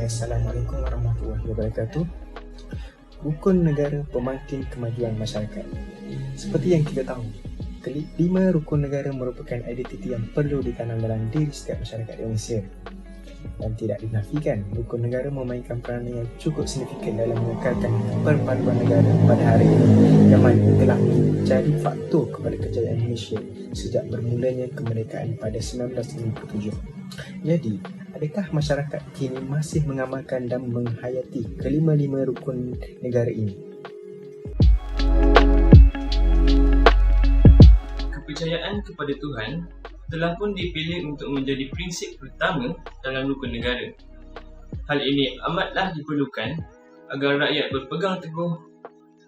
Assalamualaikum warahmatullahi wabarakatuh. Rukun negara pemakin kemajuan masyarakat. Seperti yang kita tahu, kelima rukun negara merupakan identiti yang perlu ditanam dalam diri setiap masyarakat Indonesia. Dan tidak dinafikan, rukun negara memainkan peranan yang cukup signifikan dalam mengekalkan perpaduan negara pada hari ini, yang mana telah menjadi faktor kepada kejayaan Malaysia sejak bermulanya kemerdekaan pada 1957. Jadi, adakah masyarakat kini masih mengamalkan dan menghayati kelima-lima rukun negara ini? Kepercayaan kepada Tuhan telah pun dipilih untuk menjadi prinsip pertama dalam rukun negara. Hal ini amatlah diperlukan agar rakyat berpegang teguh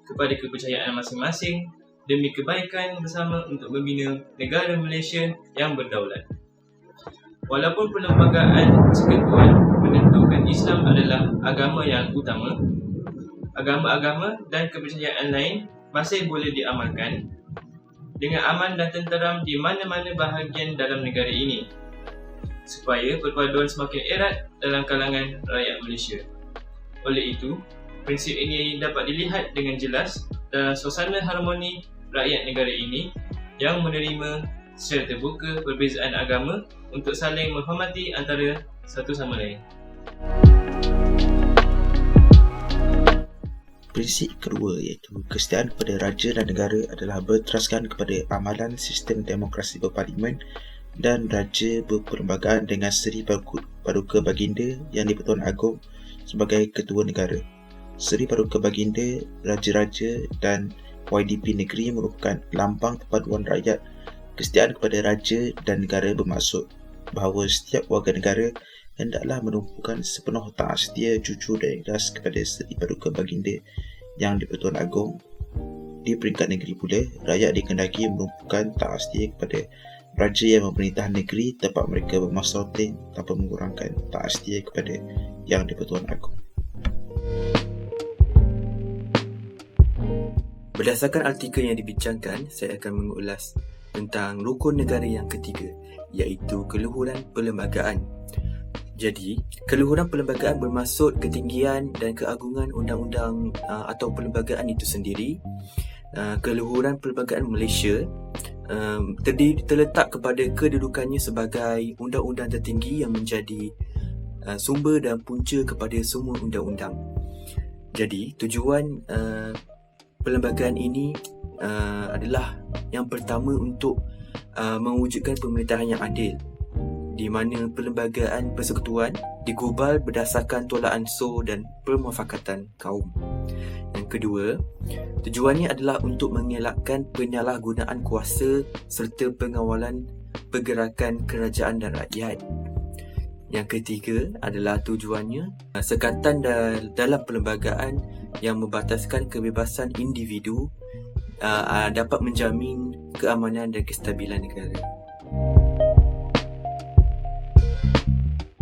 kepada kepercayaan masing-masing demi kebaikan bersama untuk membina negara Malaysia yang berdaulat. Walaupun Perlembagaan Persekutuan menentukan Islam adalah agama yang utama, agama-agama dan kepercayaan lain masih boleh diamalkan dengan aman dan tenteram di mana-mana bahagian dalam negara ini, supaya perpaduan semakin erat dalam kalangan rakyat Malaysia. Oleh itu, prinsip ini dapat dilihat dengan jelas dalam suasana harmoni rakyat negara ini yang menerima secara terbuka perbezaan agama untuk saling menghormati antara satu sama lain. Prinsip kedua iaitu kesetiaan kepada raja dan negara adalah berteraskan kepada amalan sistem demokrasi berparlimen dan raja berperlembagaan dengan Seri Paduka Baginda Yang di-Pertuan Agong sebagai ketua negara. Seri Paduka Baginda, raja-raja dan YDP negeri merupakan lambang perpaduan rakyat. Kesetiaan kepada raja dan negara bermaksud bahawa setiap warga negara hendaklah menumpukan sepenuh taat setia, jujur dan ikhlas kepada Seri Paduka Baginda Yang di-Pertuan Agong. Di peringkat negeri pula, rakyat dikehendaki menumpukan taat setia kepada raja yang memerintah negeri tempat mereka bermasyarakat tanpa mengurangkan taat setia kepada Yang di-Pertuan Agong. Berdasarkan artikel yang dibincangkan, saya akan mengulas tentang rukun negara yang ketiga, iaitu keluhuran perlembagaan. Jadi, keluhuran perlembagaan bermaksud ketinggian dan keagungan undang-undang atau perlembagaan itu sendiri. Keluhuran perlembagaan Malaysia terletak kepada kedudukannya sebagai undang-undang tertinggi yang menjadi sumber dan punca kepada semua undang-undang. Jadi, tujuan perlembagaan ini adalah yang pertama untuk mewujudkan pemerintahan yang adil, di mana perlembagaan persekutuan digubal berdasarkan tolak ansur dan permufakatan kaum. Yang kedua, tujuannya adalah untuk mengelakkan penyalahgunaan kuasa serta pengawalan pergerakan kerajaan dan rakyat. Yang ketiga adalah tujuannya sekatan dalam perlembagaan yang membataskan kebebasan individu dapat menjamin keamanan dan kestabilan negara.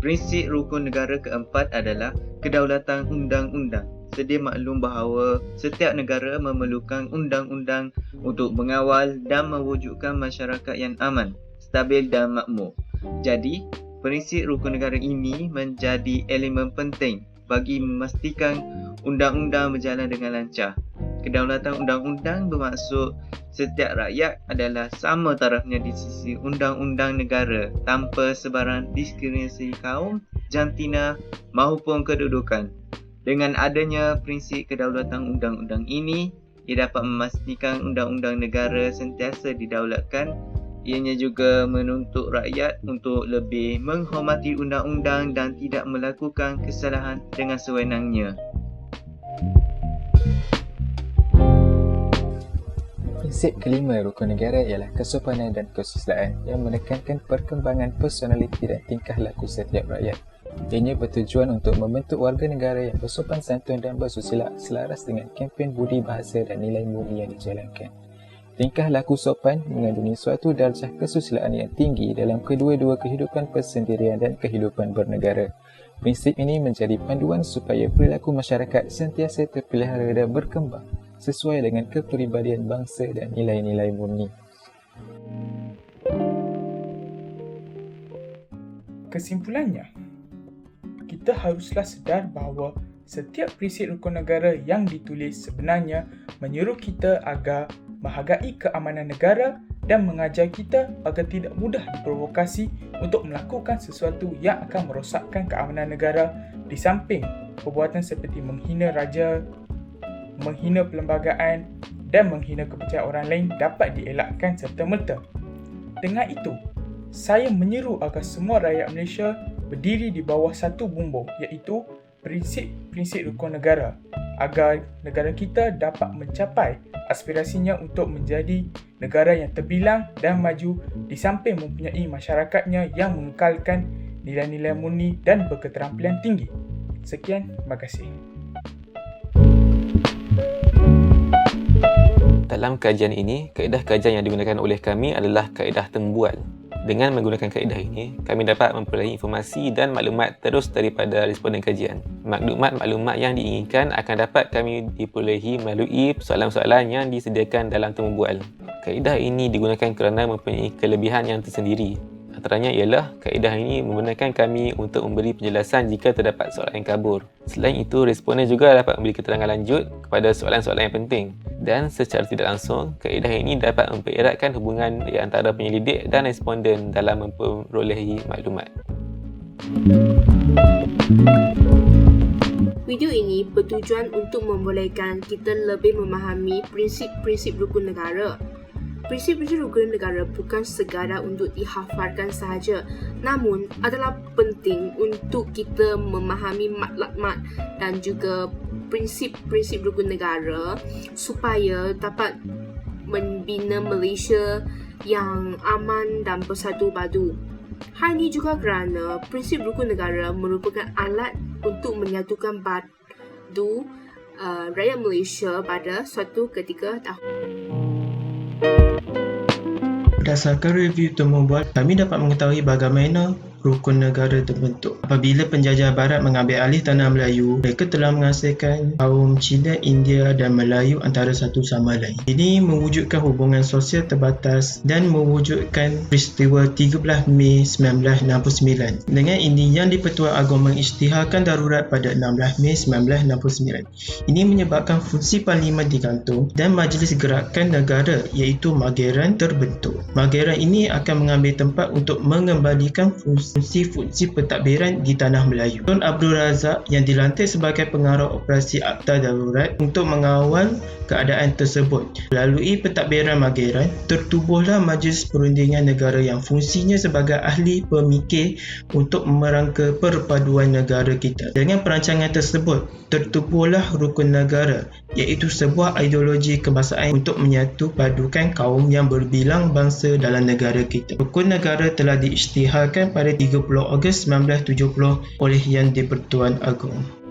Prinsip rukun negara keempat adalah kedaulatan undang-undang. Sedia maklum bahawa setiap negara memerlukan undang-undang untuk mengawal dan mewujudkan masyarakat yang aman, stabil dan makmur. Jadi, prinsip rukun negara ini menjadi elemen penting bagi memastikan undang-undang berjalan dengan lancar. Kedaulatan undang-undang bermaksud setiap rakyat adalah sama tarafnya di sisi undang-undang negara tanpa sebarang diskriminasi kaum, jantina maupun kedudukan. Dengan adanya prinsip kedaulatan undang-undang ini, ia dapat memastikan undang-undang negara sentiasa didaulatkan. Ianya juga menuntut rakyat untuk lebih menghormati undang-undang dan tidak melakukan kesalahan dengan sewenangnya. Prinsip kelima rukun negara ialah kesopanan dan kesusilaan yang menekankan perkembangan personaliti dan tingkah laku setiap rakyat. Ianya bertujuan untuk membentuk warga negara yang bersopan santun dan bersusila selaras dengan kempen budi bahasa dan nilai murni yang dijalankan. Tingkah laku sopan mengandungi suatu darjah kesusilaan yang tinggi dalam kedua-dua kehidupan persendirian dan kehidupan bernegara. Prinsip ini menjadi panduan supaya perilaku masyarakat sentiasa terpelihara dan berkembang sesuai dengan kepribadian bangsa dan nilai-nilai murni. Kesimpulannya, kita haruslah sedar bahawa setiap prinsip rukun negara yang ditulis sebenarnya menyeru kita agar menghargai keamanan negara dan mengajar kita agar tidak mudah diprovokasi untuk melakukan sesuatu yang akan merosakkan keamanan negara di samping perbuatan seperti menghina raja, menghina perlembagaan dan menghina kepercayaan orang lain dapat dielakkan serta-merta. Dengan itu, saya menyeru agar semua rakyat Malaysia berdiri di bawah satu bumbung iaitu prinsip-prinsip rukun negara agar negara kita dapat mencapai aspirasinya untuk menjadi negara yang terbilang dan maju di samping mempunyai masyarakatnya yang mengekalkan nilai-nilai murni dan berketerampilan tinggi. Sekian, terima kasih. Dalam kajian ini, kaedah kajian yang digunakan oleh kami adalah kaedah tembual. Dengan menggunakan kaedah ini, kami dapat memperoleh informasi dan maklumat terus daripada responden kajian. Maklumat-maklumat yang diinginkan akan dapat kami diperolehi melalui soalan-soalan yang disediakan dalam tembual. Kaedah ini digunakan kerana mempunyai kelebihan yang tersendiri. Antaranya ialah kaedah ini membenarkan kami untuk memberi penjelasan jika terdapat soalan yang kabur. Selain itu, responden juga dapat memberi keterangan lanjut kepada soalan-soalan yang penting. Dan secara tidak langsung, kaedah ini dapat mempereratkan hubungan di antara penyelidik dan responden dalam memperolehi maklumat. Video ini bertujuan untuk membolehkan kita lebih memahami prinsip-prinsip rukun negara. Prinsip-prinsip rukun negara bukan sekadar untuk dihafalkan sahaja, namun adalah penting untuk kita memahami maklumat dan juga prinsip-prinsip rukun negara supaya dapat membina Malaysia yang aman dan bersatu padu. Hal ini juga kerana prinsip rukun negara merupakan alat untuk menyatukan padu rakyat Malaysia pada suatu ketika Berdasarkan review tembual, kami dapat mengetahui bagaimana rukun negara terbentuk. Apabila penjajah barat mengambil alih tanah Melayu, mereka telah menghasilkan kaum Cina, India dan Melayu antara satu sama lain. Ini mewujudkan hubungan sosial terbatas dan mewujudkan peristiwa 13 Mei 1969. Dengan ini, Yang di-Pertuan Agong mengisytiharkan darurat pada 16 Mei 1969. Ini menyebabkan fungsi parlimen digantung dan Majlis Gerakan Negara iaitu Mageran terbentuk. Mageran ini akan mengambil tempat untuk mengembalikan fungsi pentadbiran di Tanah Melayu. Tun Abdul Razak yang dilantik sebagai pengarah operasi Akta Darurat untuk mengawal keadaan tersebut. Melalui pentadbiran Mageran, tertubuhlah Majlis Perundingan Negara yang fungsinya sebagai ahli pemikir untuk merangka perpaduan negara kita. Dengan perancangan tersebut, tertubuhlah rukun negara iaitu sebuah ideologi kebangsaan untuk menyatu padukan kaum yang berbilang bangsa dalam negara kita. Rukun negara telah diisytiharkan pada 30 Ogos 1970 oleh Yang di-Pertuan Agong.